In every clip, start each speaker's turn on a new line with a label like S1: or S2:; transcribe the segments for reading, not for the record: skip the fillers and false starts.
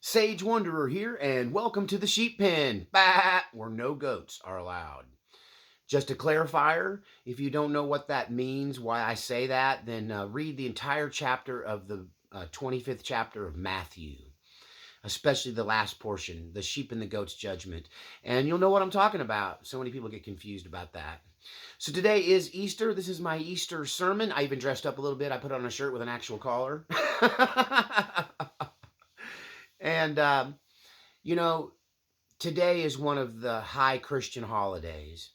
S1: Sage Wanderer here, and welcome to the sheep pen, bah, where no goats are allowed. Just a clarifier, if you don't know what that means, why I say that, then read the entire chapter of the 25th chapter of Matthew, especially the last portion, the sheep and the goats judgment, and you'll know what I'm talking about. So many people get confused about that. So today is Easter. This is my Easter sermon. I even dressed up a little bit. I put on a shirt with an actual collar. and you know, today is one of the high Christian holidays.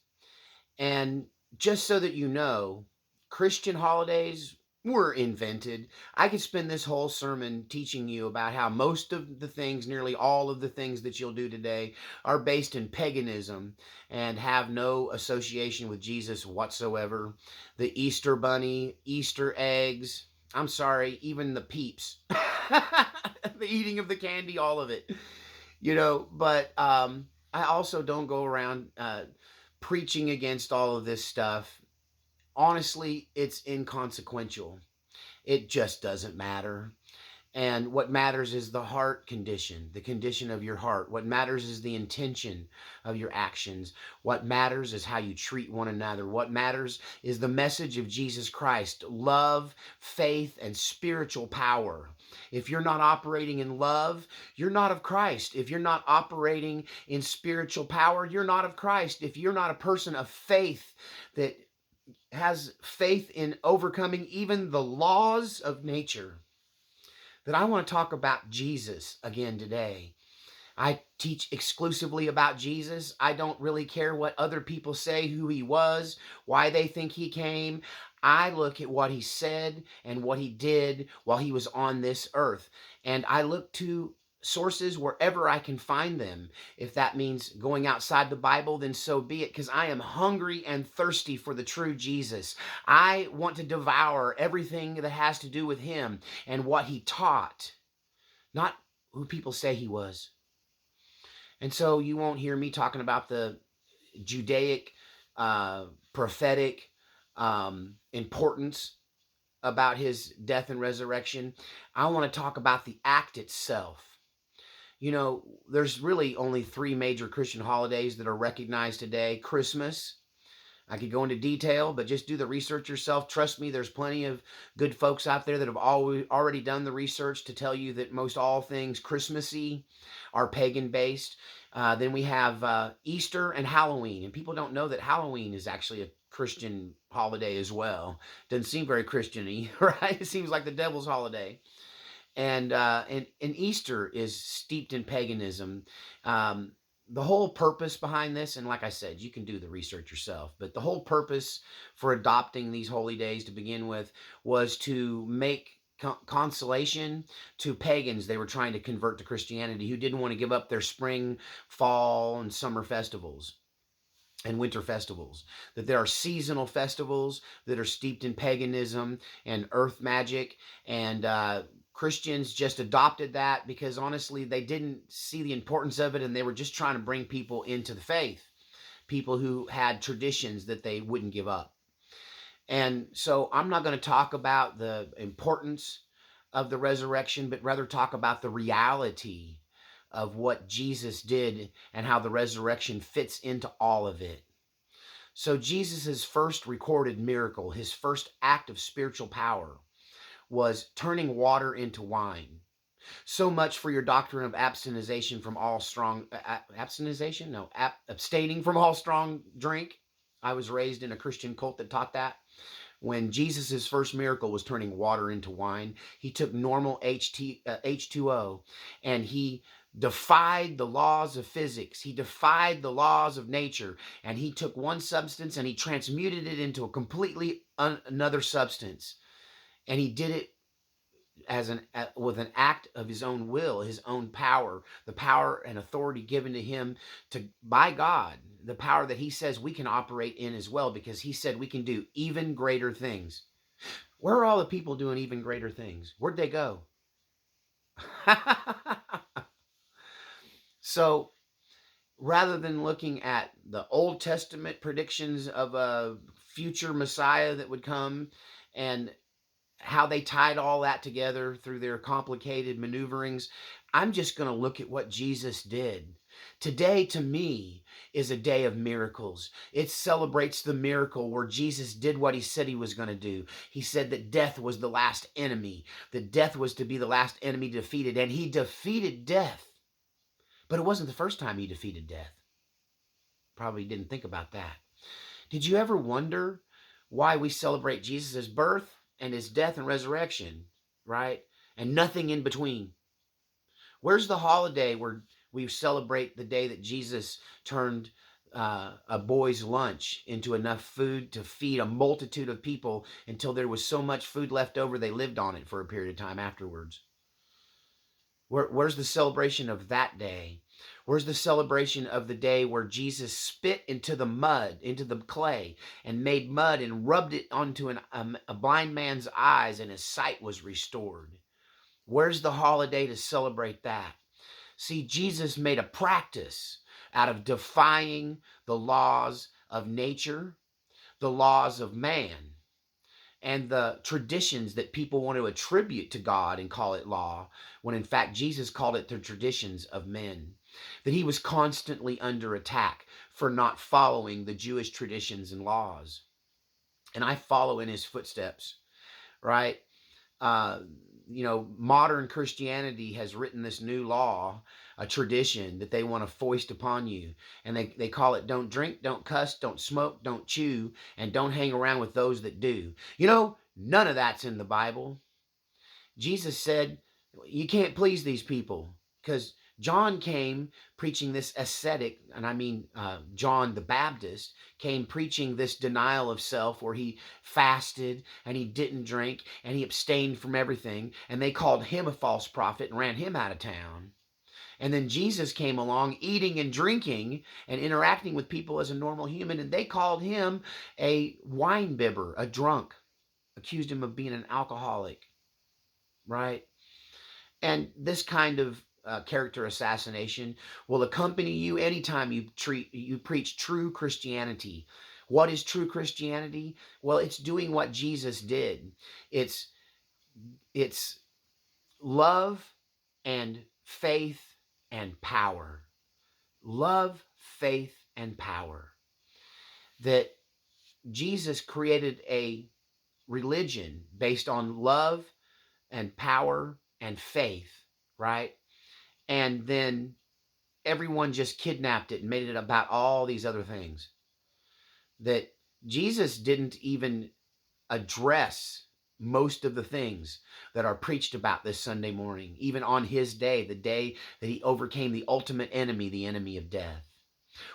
S1: And just so that you know, Christian holidays were invented. I could spend this whole sermon teaching you about how most of the things, nearly all of the things that you'll do today, are based in paganism and have no association with Jesus whatsoever. The Easter bunny, Easter eggs, I'm sorry, even the peeps, the eating of the candy, all of it. But I also don't go around preaching against all of this stuff. Honestly, it's inconsequential. It just doesn't matter. And what matters is the heart condition, the condition of your heart. What matters is the intention of your actions. What matters is how you treat one another. What matters is the message of Jesus Christ, love, faith, and spiritual power. If you're not operating in love, you're not of Christ. If you're not operating in spiritual power, you're not of Christ. If you're not a person of faith that has faith in overcoming even the laws of nature, that I want to talk about Jesus again today. I teach exclusively about Jesus. I don't really care what other people say, who he was, why they think he came. I look at what he said and what he did while he was on this earth. And I look to sources wherever I can find them. If that means going outside the Bible, then so be it, because I am hungry and thirsty for the true Jesus. I want to devour everything that has to do with him and what he taught, not who people say he was. And so you won't hear me talking about the Judaic, prophetic importance about his death and resurrection. I want to talk about the act itself. There's really only three major Christian holidays that are recognized today. Christmas. I could go into detail, but just do the research yourself. Trust me, there's plenty of good folks out there that have already done the research to tell you that most all things Christmassy are pagan based. Then we have Easter and Halloween, and people don't know that Halloween is actually a Christian holiday as well. Doesn't seem very Christian-y, right? It seems like the devil's holiday. And Easter is steeped in paganism. The whole purpose behind this, and like I said, you can do the research yourself, but the whole purpose for adopting these holy days to begin with was to make consolation to pagans they were trying to convert to Christianity, who didn't want to give up their spring, fall, and summer festivals and winter festivals. That there are seasonal festivals that are steeped in paganism and earth magic, and Christians just adopted that because honestly they didn't see the importance of it, and they were just trying to bring people into the faith, people who had traditions that they wouldn't give up. And so I'm not going to talk about the importance of the resurrection, but rather talk about the reality of what Jesus did and how the resurrection fits into all of it. So Jesus' first recorded miracle, his first act of spiritual power, was turning water into wine. So much for your doctrine of abstinization from all strong abstinization? No, abstaining from all strong drink. I was raised in a Christian cult that taught that. When Jesus' first miracle was turning water into wine, he took normal H2O and he defied the laws of physics. He defied the laws of nature, and he took one substance and he transmuted it into a completely another substance. And he did it with an act of his own will, his own power, the power and authority given to him by God, the power that he says we can operate in as well, because he said we can do even greater things. Where are all the people doing even greater things? Where'd they go? So rather than looking at the Old Testament predictions of a future Messiah that would come and how they tied all that together through their complicated maneuverings. I'm just going to look at what Jesus did. Today, to me, is a day of miracles. It celebrates the miracle where Jesus did what he said he was going to do. He said that death was the last enemy, that death was to be the last enemy defeated, and he defeated death. But it wasn't the first time he defeated death. Probably didn't think about that. Did you ever wonder why we celebrate Jesus' birth and his death and resurrection, right? And nothing in between? Where's the holiday where we celebrate the day that Jesus turned a boy's lunch into enough food to feed a multitude of people until there was so much food left over they lived on it for a period of time afterwards? Where's the celebration of that day? Where's the celebration of the day where Jesus spit into the mud, into the clay, and made mud and rubbed it onto a blind man's eyes and his sight was restored? Where's the holiday to celebrate that? See, Jesus made a practice out of defying the laws of nature, the laws of man, and the traditions that people want to attribute to God and call it law, when in fact Jesus called it the traditions of men. That he was constantly under attack for not following the Jewish traditions and laws. And I follow in his footsteps, right? Modern Christianity has written this new law, a tradition that they want to foist upon you. And they call it don't drink, don't cuss, don't smoke, don't chew, and don't hang around with those that do. None of that's in the Bible. Jesus said, you can't please these people, because John came preaching this ascetic, and I mean John the Baptist came preaching this denial of self where he fasted and he didn't drink and he abstained from everything, and they called him a false prophet and ran him out of town. And then Jesus came along eating and drinking and interacting with people as a normal human, and they called him a wine bibber, a drunk, accused him of being an alcoholic, right? And this kind of character assassination will accompany you anytime you preach true Christianity. What is true Christianity? Well, it's doing what Jesus did. It's love and faith and power. Love, faith, and power. That Jesus created a religion based on love and power and faith, right? And then everyone just kidnapped it and made it about all these other things. That Jesus didn't even address most of the things that are preached about this Sunday morning, even on his day, the day that he overcame the ultimate enemy, the enemy of death.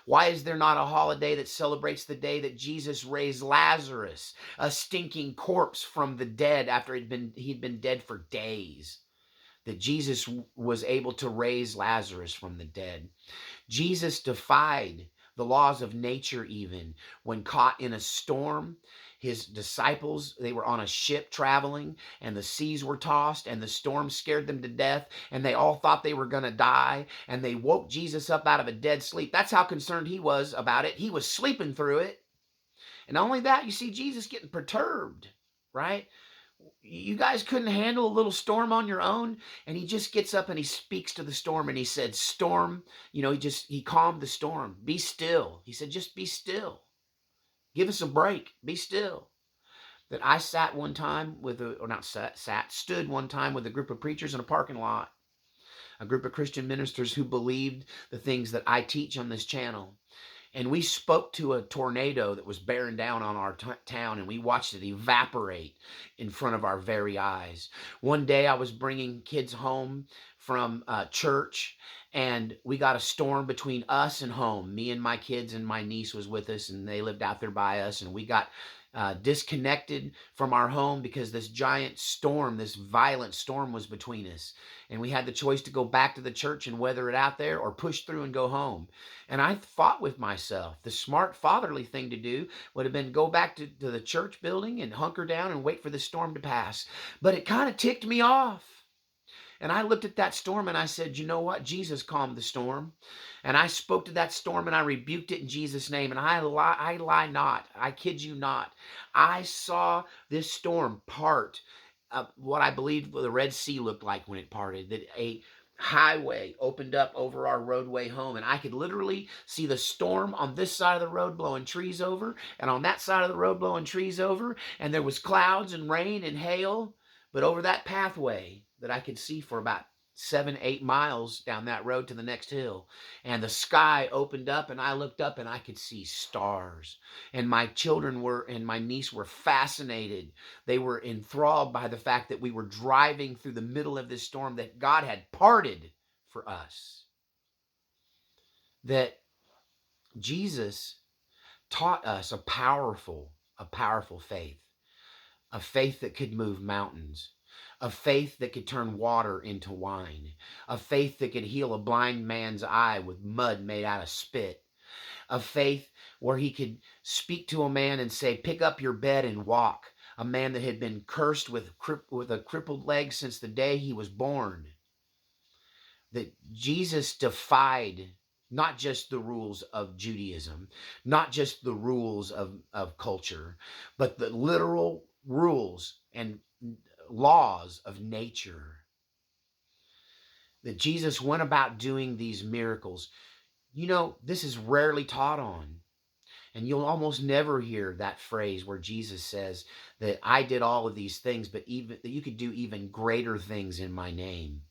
S1: Why is there not a holiday that celebrates the day that Jesus raised Lazarus, a stinking corpse, from the dead after he'd been dead for days? That Jesus was able to raise Lazarus from the dead. Jesus defied the laws of nature even when caught in a storm. His disciples, they were on a ship traveling, and the seas were tossed, and the storm scared them to death, and they all thought they were going to die, and they woke Jesus up out of a dead sleep. That's how concerned he was about it. He was sleeping through it. And not only that, you see Jesus getting perturbed, right? You guys couldn't handle a little storm on your own? And he just gets up and he speaks to the storm, and he said, storm, he calmed the storm. Be still. He said, just be still. Give us a break. Be still. That I stood one time with a group of preachers in a parking lot, a group of Christian ministers who believed the things that I teach on this channel. And we spoke to a tornado that was bearing down on our town, and we watched it evaporate in front of our very eyes. One day I was bringing kids home from church, and we got a storm between us and home. Me and my kids, and my niece was with us, and they lived out there by us, and we got disconnected from our home because this giant storm, this violent storm, was between us. And we had the choice to go back to the church and weather it out there, or push through and go home. And I fought with myself. The smart fatherly thing to do would have been go back to the church building and hunker down and wait for the storm to pass. But it kind of ticked me off. And I looked at that storm and I said, you know what? Jesus calmed the storm. And I spoke to that storm and I rebuked it in Jesus' name. And I lie not. I kid you not. I saw this storm part what I believe the Red Sea looked like when it parted, that a highway opened up over our roadway home, and I could literally see the storm on this side of the road blowing trees over, and on that side of the road blowing trees over, and there was clouds and rain and hail, but over that pathway that I could see for about 7, 8 miles down that road to the next hill, and the sky opened up, and I looked up and I could see stars, and my children were and my niece were fascinated. They were enthralled by the fact that we were driving through the middle of this storm that God had parted for us. That Jesus taught us a powerful faith, a faith that could move mountains, a faith that could turn water into wine, a faith that could heal a blind man's eye with mud made out of spit, a faith where he could speak to a man and say, pick up your bed and walk, a man that had been cursed with a crippled leg since the day he was born. That Jesus defied not just the rules of Judaism, not just the rules of culture, but the literal rules and laws of nature. That Jesus went about doing these miracles. You know, this is rarely taught on. And you'll almost never hear that phrase where Jesus says that I did all of these things, but even that you could do even greater things in my name.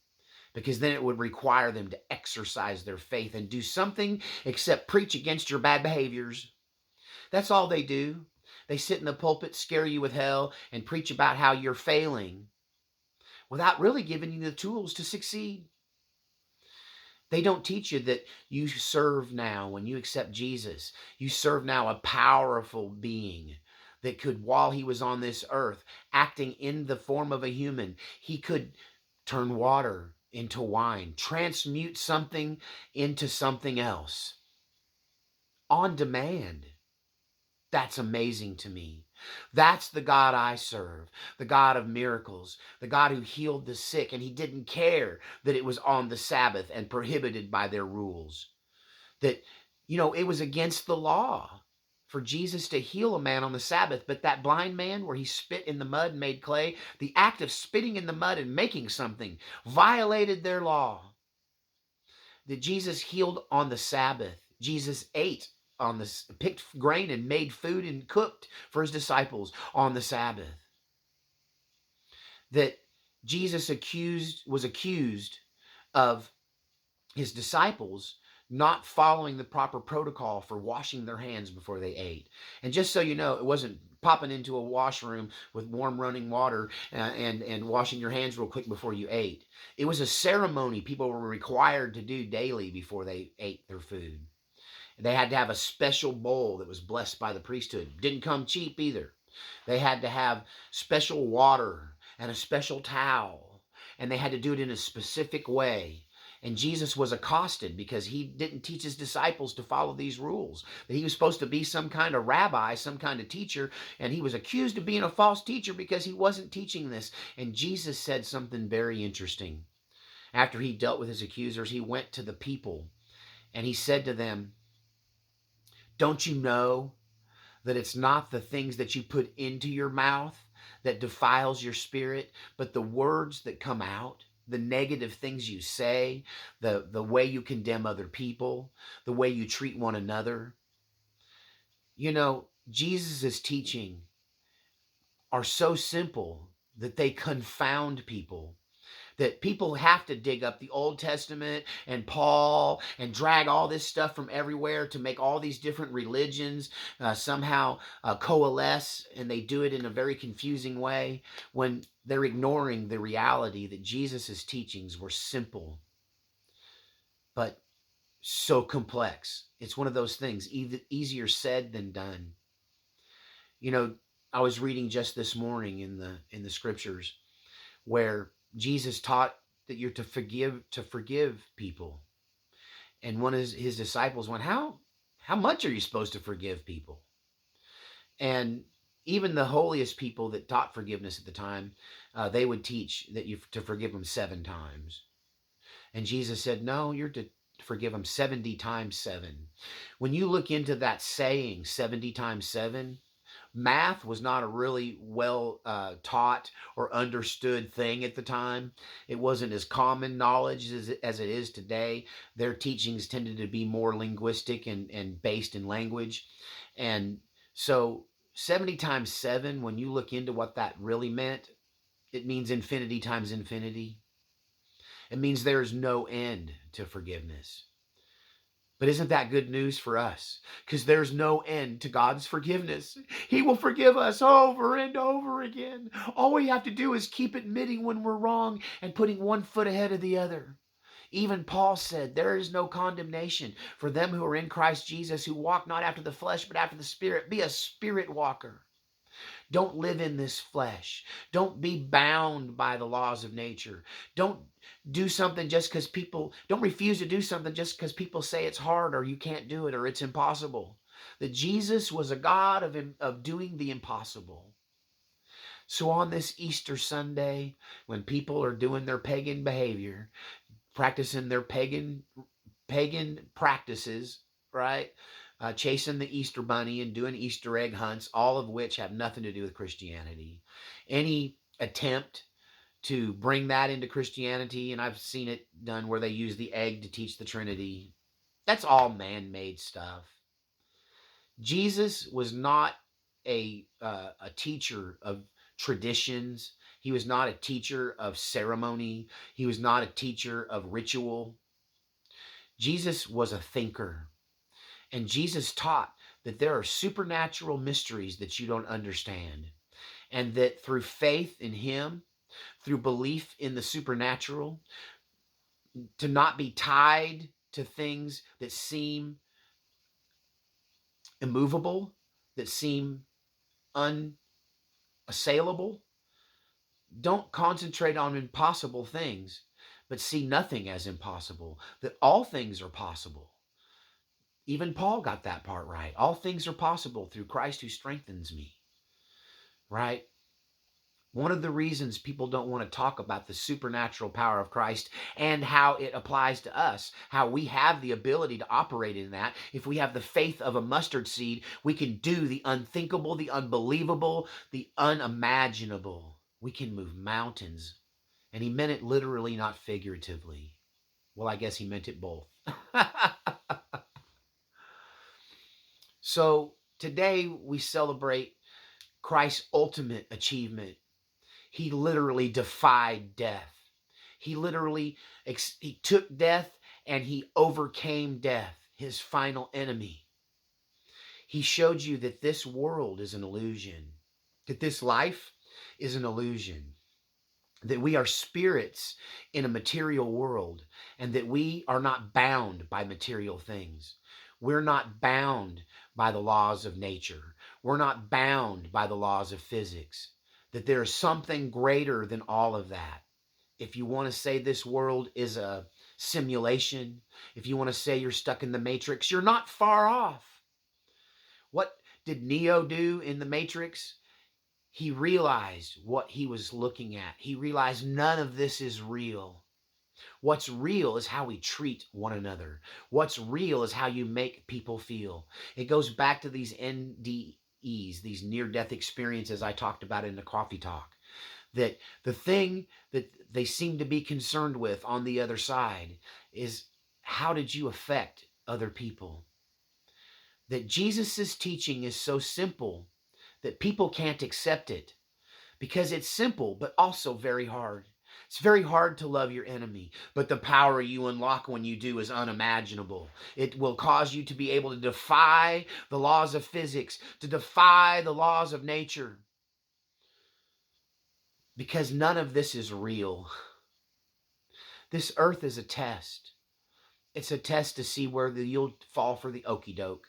S1: Because then it would require them to exercise their faith and do something except preach against your bad behaviors. That's all they do. They sit in the pulpit, scare you with hell, and preach about how you're failing without really giving you the tools to succeed. They don't teach you that you serve now, when you accept Jesus, you serve now a powerful being that could, while he was on this earth, acting in the form of a human, he could turn water into wine, transmute something into something else on demand. That's amazing to me. That's the God I serve, the God of miracles, the God who healed the sick, and he didn't care that it was on the Sabbath and prohibited by their rules. That, it was against the law for Jesus to heal a man on the Sabbath, but that blind man where he spit in the mud and made clay, the act of spitting in the mud and making something violated their law. That Jesus healed on the Sabbath. Jesus ate picked grain and made food and cooked for his disciples on the Sabbath. That Jesus was accused of his disciples not following the proper protocol for washing their hands before they ate. And just so you know, it wasn't popping into a washroom with warm running water and washing your hands real quick before you ate. It was a ceremony people were required to do daily before they ate their food. They had to have a special bowl that was blessed by the priesthood. Didn't come cheap either. They had to have special water and a special towel, and they had to do it in a specific way. And Jesus was accosted because he didn't teach his disciples to follow these rules. That he was supposed to be some kind of rabbi, some kind of teacher, and he was accused of being a false teacher because he wasn't teaching this. And Jesus said something very interesting. After he dealt with his accusers, he went to the people and he said to them, don't you know that it's not the things that you put into your mouth that defiles your spirit, but the words that come out, the negative things you say, the way you condemn other people, the way you treat one another? Jesus' teaching are so simple that they confound people. That people have to dig up the Old Testament and Paul and drag all this stuff from everywhere to make all these different religions somehow coalesce, and they do it in a very confusing way when they're ignoring the reality that Jesus' teachings were simple, but so complex. It's one of those things, easier said than done. I was reading just this morning in the scriptures where Jesus taught that you're to forgive people. And one of his disciples went, how much are you supposed to forgive people? And even the holiest people that taught forgiveness at the time, they would teach that you to forgive them 7 times. And Jesus said, no, you're to forgive them 70 times 7. When you look into that saying, 70 times 7, Math was not a really well taught or understood thing at the time. It wasn't as common knowledge as it is today. Their teachings tended to be more linguistic and based in language. And so 70 times 7, when you look into what that really meant, it means infinity times infinity. It means there is no end to forgiveness. But isn't that good news for us? Because there's no end to God's forgiveness. He will forgive us over and over again. All we have to do is keep admitting when we're wrong and putting one foot ahead of the other. Even Paul said, there is no condemnation for them who are in Christ Jesus, who walk not after the flesh, but after the Spirit. Be a spirit walker. Don't live in this flesh. Don't be bound by the laws of nature. Don't do something just because don't refuse to do something just because people say it's hard or you can't do it or it's impossible. That Jesus was a God of doing the impossible. So on this Easter Sunday, when people are doing their pagan behavior, practicing their pagan practices, right? Chasing the Easter bunny and doing Easter egg hunts, all of which have nothing to do with Christianity. Any attempt to bring that into Christianity, and I've seen it done where they use the egg to teach the Trinity, that's all man-made stuff. Jesus was not a teacher of traditions. He was not a teacher of ceremony. He was not a teacher of ritual. Jesus was a thinker. And Jesus taught that there are supernatural mysteries that you don't understand. And that through faith in him, through belief in the supernatural, to not be tied to things that seem immovable, that seem unassailable. Don't concentrate on impossible things, but see nothing as impossible, that all things are possible. Even Paul got that part right. All things are possible through Christ who strengthens me. Right? One of the reasons people don't want to talk about the supernatural power of Christ and how it applies to us, how we have the ability to operate in that. If we have the faith of a mustard seed, we can do the unthinkable, the unbelievable, the unimaginable. We can move mountains. And he meant it literally, not figuratively. Well, I guess he meant it both. So today we celebrate Christ's ultimate achievement. He literally defied death. He took death and he overcame death, his final enemy. He showed you that this world is an illusion, that this life is an illusion, that we are spirits in a material world, and that we are not bound by material things. We're not bound by the laws of nature. We're not bound by the laws of physics. That there is something greater than all of that. If you want to say this world is a simulation, if you want to say you're stuck in the Matrix, you're not far off. What did Neo do in the Matrix? He realized what he was looking at. He realized none of this is real. What's real is how we treat one another. What's real is how you make people feel. It goes back to these NDEs, these near-death experiences I talked about in the coffee talk. That the thing that they seem to be concerned with on the other side is, how did you affect other people? That Jesus' teaching is so simple that people can't accept it because it's simple but also very hard. It's very hard to love your enemy, but the power you unlock when you do is unimaginable. It will cause you to be able to defy the laws of physics, to defy the laws of nature, because none of this is real. This earth is a test. It's a test to see whether you'll fall for the okie doke,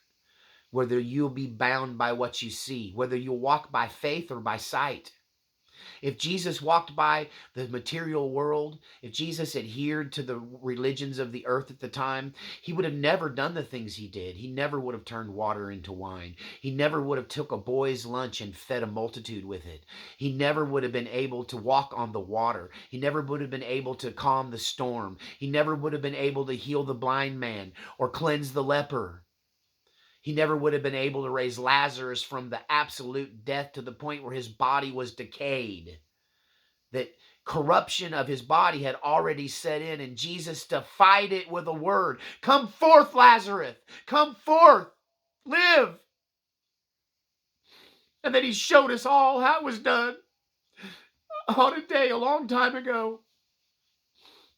S1: whether you'll be bound by what you see, whether you'll walk by faith or by sight. If Jesus walked by the material world, if Jesus adhered to the religions of the earth at the time, he would have never done the things he did. He never would have turned water into wine. He never would have took a boy's lunch and fed a multitude with it. He never would have been able to walk on the water. He never would have been able to calm the storm. He never would have been able to heal the blind man or cleanse the leper. He never would have been able to raise Lazarus from the absolute death to the point where his body was decayed. That corruption of his body had already set in, and Jesus defied it with a word. Come forth, Lazarus. Come forth. Live. And then he showed us all how it was done on a day a long time ago,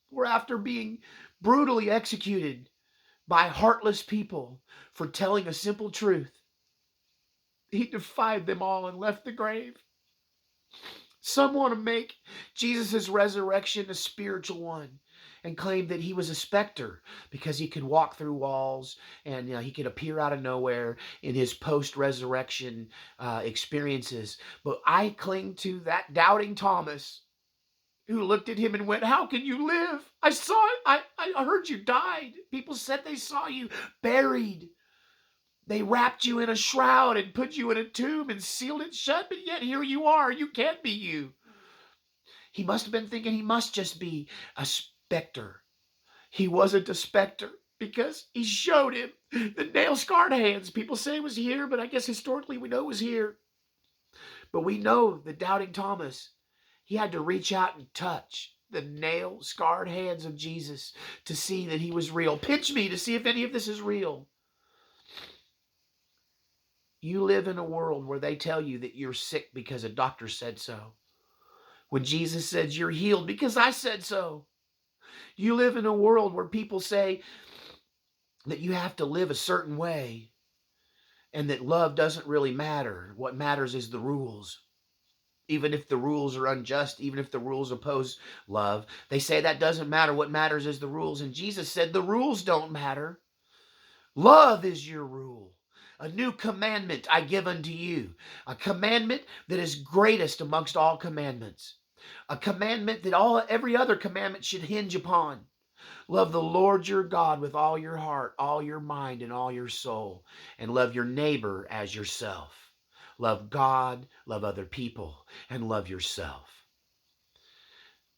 S1: where after being brutally executed by heartless people for telling a simple truth, he defied them all and left the grave. Some want to make Jesus' resurrection a spiritual one and claim that he was a specter because he could walk through walls and he could appear out of nowhere in his post-resurrection experiences. But I cling to that doubting Thomas, who looked at him and went, how can you live? I saw it. I heard you died. People said they saw you buried. They wrapped you in a shroud and put you in a tomb and sealed it shut, but yet here you are. You can't be you. He must have been thinking he must just be a specter. He wasn't a specter because he showed him the nail-scarred hands. People say it was here, but I guess historically we know it was here. But we know that doubting Thomas, he had to reach out and touch the nail-scarred hands of Jesus to see that he was real. Pinch me to see if any of this is real. You live in a world where they tell you that you're sick because a doctor said so, when Jesus says you're healed because I said so. You live in a world where people say that you have to live a certain way and that love doesn't really matter. What matters is the rules. Even if the rules are unjust, even if the rules oppose love, they say that doesn't matter. What matters is the rules. And Jesus said the rules don't matter. Love is your rule. A new commandment I give unto you. A commandment that is greatest amongst all commandments. A commandment that every other commandment should hinge upon. Love the Lord your God with all your heart, all your mind, and all your soul. And love your neighbor as yourself. Love God, love other people, and love yourself.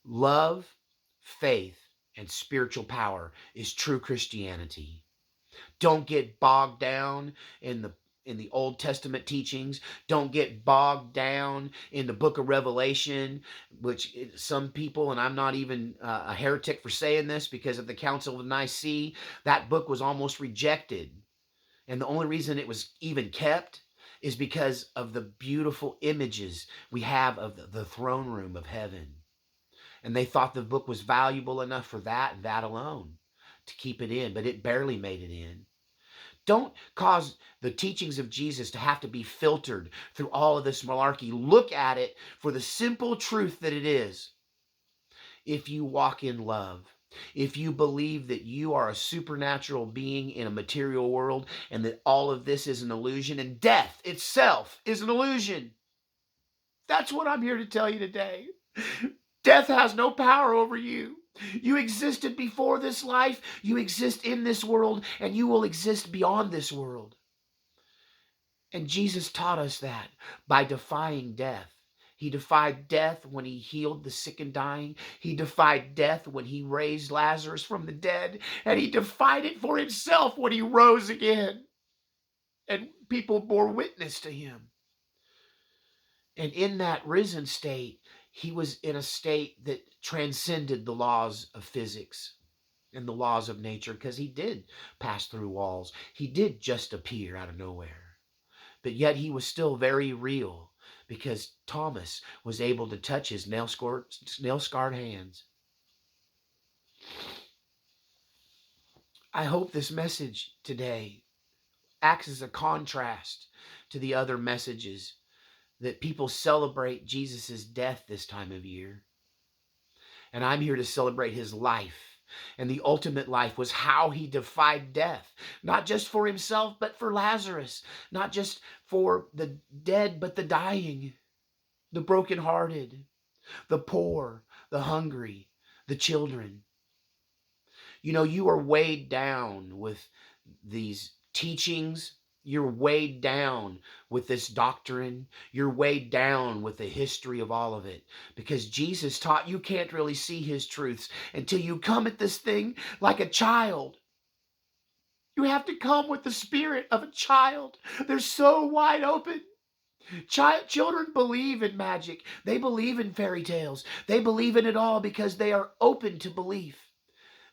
S1: Love, faith, and spiritual power is true Christianity. Don't get bogged down in the Old Testament teachings. Don't get bogged down in the book of Revelation, which some people, and I'm not even a heretic for saying this, because of the Council of Nicaea, that book was almost rejected. And the only reason it was even kept is because of the beautiful images we have of the throne room of heaven. And they thought the book was valuable enough for that and that alone to keep it in, but it barely made it in. Don't cause the teachings of Jesus to have to be filtered through all of this malarkey. Look at it for the simple truth that it is. If you walk in love, if you believe that you are a supernatural being in a material world and that all of this is an illusion and death itself is an illusion, that's what I'm here to tell you today. Death has no power over you. You existed before this life, you exist in this world, and you will exist beyond this world. And Jesus taught us that by defying death. He defied death when he healed the sick and dying. He defied death when he raised Lazarus from the dead. And he defied it for himself when he rose again. And people bore witness to him. And in that risen state, he was in a state that transcended the laws of physics and the laws of nature, because he did pass through walls. He did just appear out of nowhere. But yet he was still very real, because Thomas was able to touch his nail-scarred hands. I hope this message today acts as a contrast to the other messages that people celebrate Jesus' death this time of year. And I'm here to celebrate his life. And the ultimate life was how he defied death. Not just for himself, but for Lazarus. Not just for the dead, but the dying. The brokenhearted. The poor. The hungry. The children. You know, you are weighed down with these teachings. You're weighed down with this doctrine. You're weighed down with the history of all of it. Because Jesus taught you can't really see his truths until you come at this thing like a child. You have to come with the spirit of a child. They're so wide open. Children believe in magic. They believe in fairy tales. They believe in it all because they are open to belief.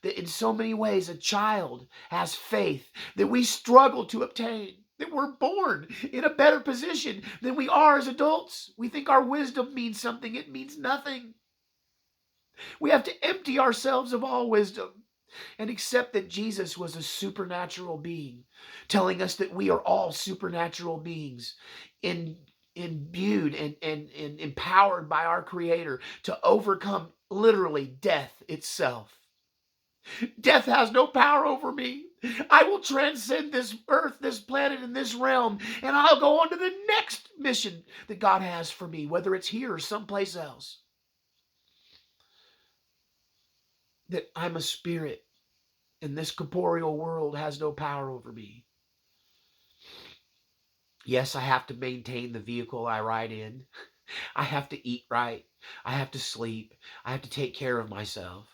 S1: That in so many ways, a child has faith that we struggle to obtain. That we're born in a better position than we are as adults. We think our wisdom means something. It means nothing. We have to empty ourselves of all wisdom and accept that Jesus was a supernatural being, telling us that we are all supernatural beings imbued and empowered by our Creator to overcome literally death itself. Death has no power over me. I will transcend this earth, this planet, and this realm, and I'll go on to the next mission that God has for me, whether it's here or someplace else. That I'm a spirit, and this corporeal world has no power over me. Yes, I have to maintain the vehicle I ride in. I have to eat right. I have to sleep. I have to take care of myself.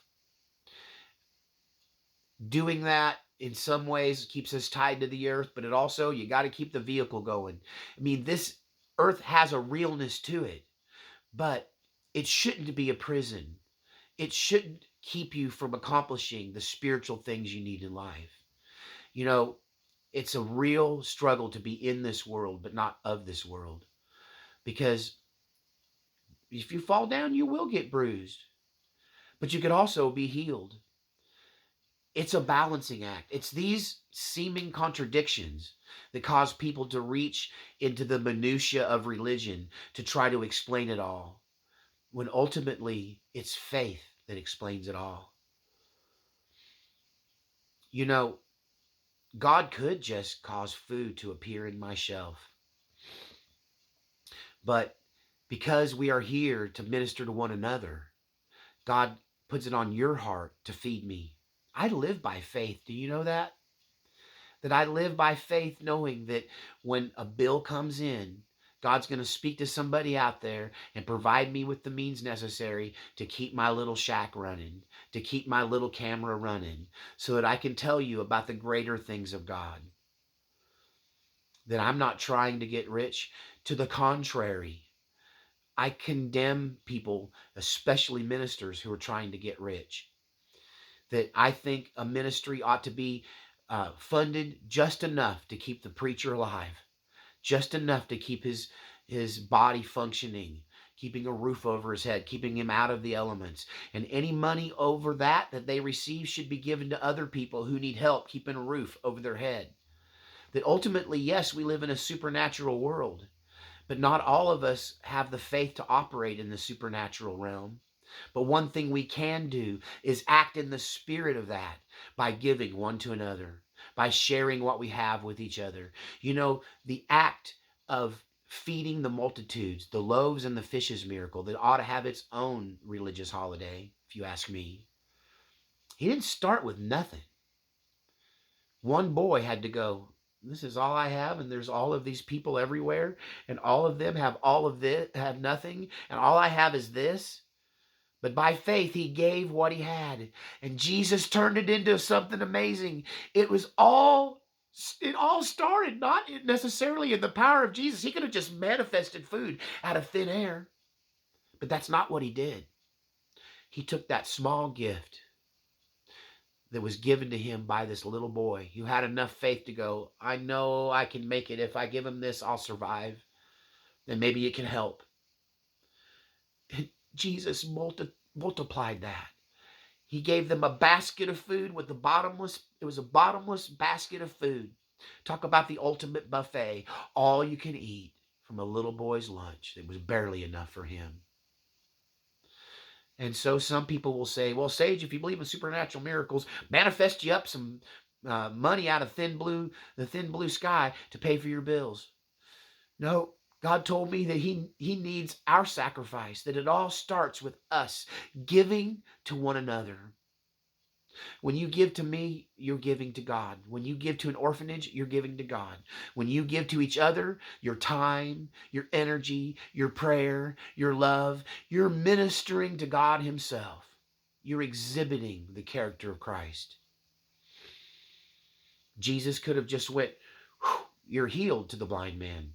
S1: Doing that in some ways keeps us tied to the earth, but it also, you got to keep the vehicle going. I mean, this earth has a realness to it, but it shouldn't be a prison. It shouldn't keep you from accomplishing the spiritual things you need in life. You know, it's a real struggle to be in this world, but not of this world. Because if you fall down, you will get bruised, but you could also be healed. It's a balancing act. It's these seeming contradictions that cause people to reach into the minutia of religion to try to explain it all, when ultimately it's faith that explains it all. You know, God could just cause food to appear in my shelf. But because we are here to minister to one another, God puts it on your heart to feed me. I live by faith. Do you know that? That I live by faith knowing that when a bill comes in, God's going to speak to somebody out there and provide me with the means necessary to keep my little shack running, to keep my little camera running, so that I can tell you about the greater things of God. That I'm not trying to get rich. To the contrary, I condemn people, especially ministers, who are trying to get rich. That I think a ministry ought to be funded just enough to keep the preacher alive, just enough to keep his body functioning, keeping a roof over his head, keeping him out of the elements. And any money over that they receive should be given to other people who need help keeping a roof over their head. That ultimately, yes, we live in a supernatural world, but not all of us have the faith to operate in the supernatural realm. But one thing we can do is act in the spirit of that by giving one to another, by sharing what we have with each other. You know, the act of feeding the multitudes, the loaves and the fishes miracle that ought to have its own religious holiday, if you ask me. He didn't start with nothing. One boy had to go, this is all I have, and there's all of these people everywhere, and all of them have all of this, have nothing, and all I have is this. But by faith, he gave what he had. And Jesus turned it into something amazing. It all started not necessarily in the power of Jesus. He could have just manifested food out of thin air. But that's not what he did. He took that small gift that was given to him by this little boy who had enough faith to go, I know I can make it. If I give him this, I'll survive. Then maybe it can help. Jesus multiplied that. He gave them a basket of food with it was a bottomless basket of food. Talk about the ultimate buffet. All you can eat from a little boy's lunch. It was barely enough for him. And so some people will say, well, Sage, if you believe in supernatural miracles, manifest you up some money out of the thin blue sky to pay for your bills. No, God told me that he needs our sacrifice, that it all starts with us giving to one another. When you give to me, you're giving to God. When you give to an orphanage, you're giving to God. When you give to each other, your time, your energy, your prayer, your love, you're ministering to God himself. You're exhibiting the character of Christ. Jesus could have just went, "You're healed," to the blind man.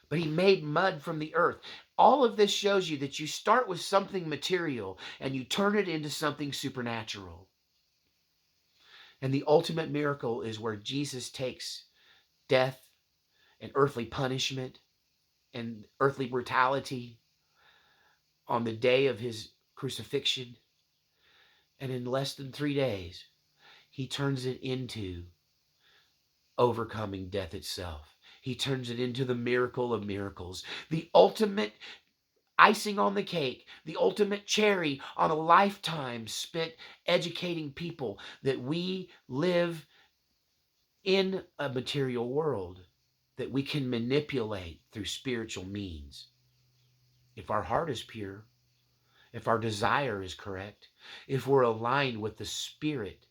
S1: But he made mud from the earth. All of this shows you that you start with something material and you turn it into something supernatural. And the ultimate miracle is where Jesus takes death and earthly punishment and earthly brutality on the day of his crucifixion. And in less than 3 days, he turns it into overcoming death itself. He turns it into the miracle of miracles, the ultimate icing on the cake, the ultimate cherry on a lifetime spent educating people that we live in a material world that we can manipulate through spiritual means. If our heart is pure, if our desire is correct, if we're aligned with the Spirit,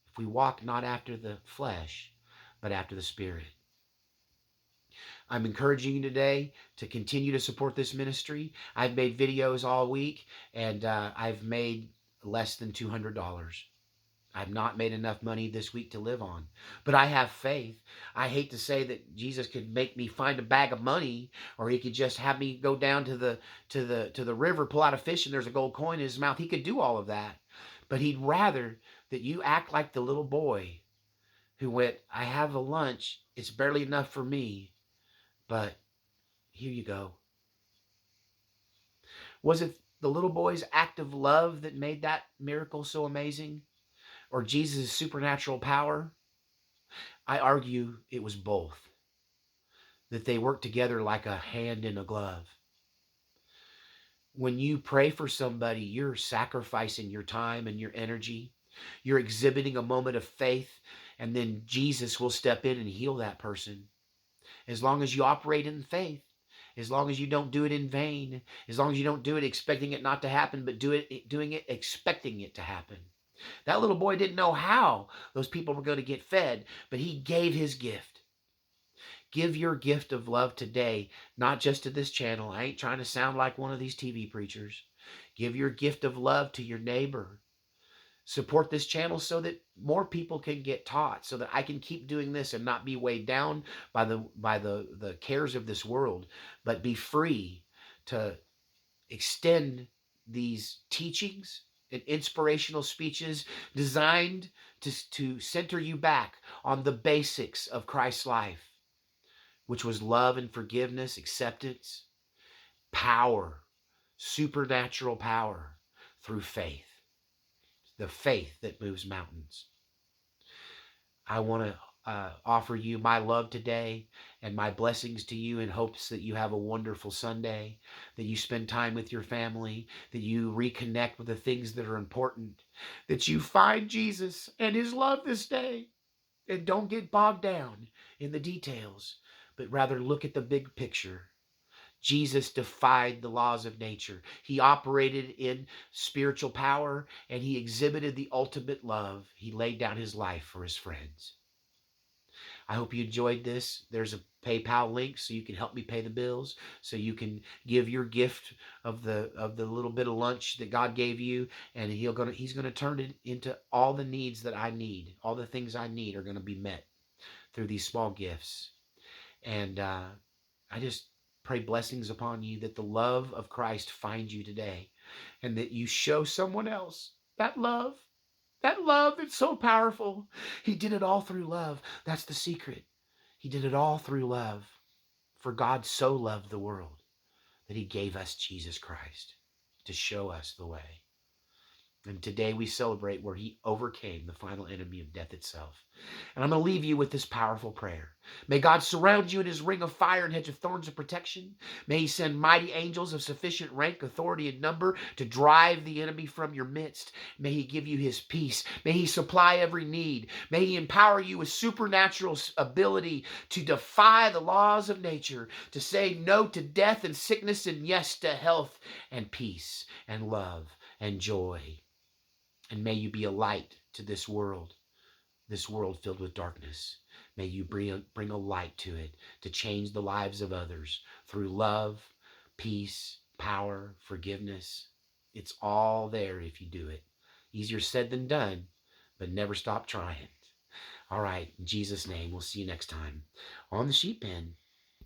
S1: if we walk not after the flesh, but after the Spirit. I'm encouraging you today to continue to support this ministry. I've made videos all week, and I've made less than $200. I've not made enough money this week to live on, but I have faith. I hate to say that Jesus could make me find a bag of money, or he could just have me go down to the river, pull out a fish, and there's a gold coin in his mouth. He could do all of that, but he'd rather that you act like the little boy who went, "I have a lunch. It's barely enough for me, but here you go." Was it the little boy's act of love that made that miracle so amazing? Or Jesus' supernatural power? I argue it was both, that they work together like a hand in a glove. When you pray for somebody, you're sacrificing your time and your energy. You're exhibiting a moment of faith, and then Jesus will step in and heal that person. As long as you operate in faith, as long as you don't do it in vain, as long as you don't do it expecting it not to happen, but doing it expecting it to happen. That little boy didn't know how those people were going to get fed, but he gave his gift. Give your gift of love today, not just to this channel. I ain't trying to sound like one of these TV preachers. Give your gift of love to your neighbor. Support this channel so that more people can get taught, so that I can keep doing this and not be weighed down by the cares of this world, but be free to extend these teachings and inspirational speeches designed to center you back on the basics of Christ's life, which was love and forgiveness, acceptance, power, supernatural power through faith, the faith that moves mountains. I want to offer you my love today and my blessings to you in hopes that you have a wonderful Sunday, that you spend time with your family, that you reconnect with the things that are important, that you find Jesus and his love this day, and don't get bogged down in the details, but rather look at the big picture. Jesus defied the laws of nature. He operated in spiritual power, and he exhibited the ultimate love. He laid down his life for his friends. I hope you enjoyed this. There's a PayPal link so you can help me pay the bills, so you can give your gift of the little bit of lunch that God gave you, and he's gonna turn it into all the needs that I need. All the things I need are gonna be met through these small gifts. And I just pray blessings upon you, that the love of Christ finds you today, and that you show someone else that love. That love that's so powerful. He did it all through love. That's the secret. He did it all through love. For God so loved the world that he gave us Jesus Christ to show us the way. And today we celebrate where he overcame the final enemy of death itself. And I'm going to leave you with this powerful prayer. May God surround you in his ring of fire and hedge of thorns of protection. May he send mighty angels of sufficient rank, authority, and number to drive the enemy from your midst. May he give you his peace. May he supply every need. May he empower you with supernatural ability to defy the laws of nature, to say no to death and sickness and yes to health and peace and love and joy. And may you be a light to this world filled with darkness. May you bring a light to it to change the lives of others through love, peace, power, forgiveness. It's all there if you do it. Easier said than done, but never stop trying. All right. In Jesus' name, we'll see you next time on the Sheep Pen.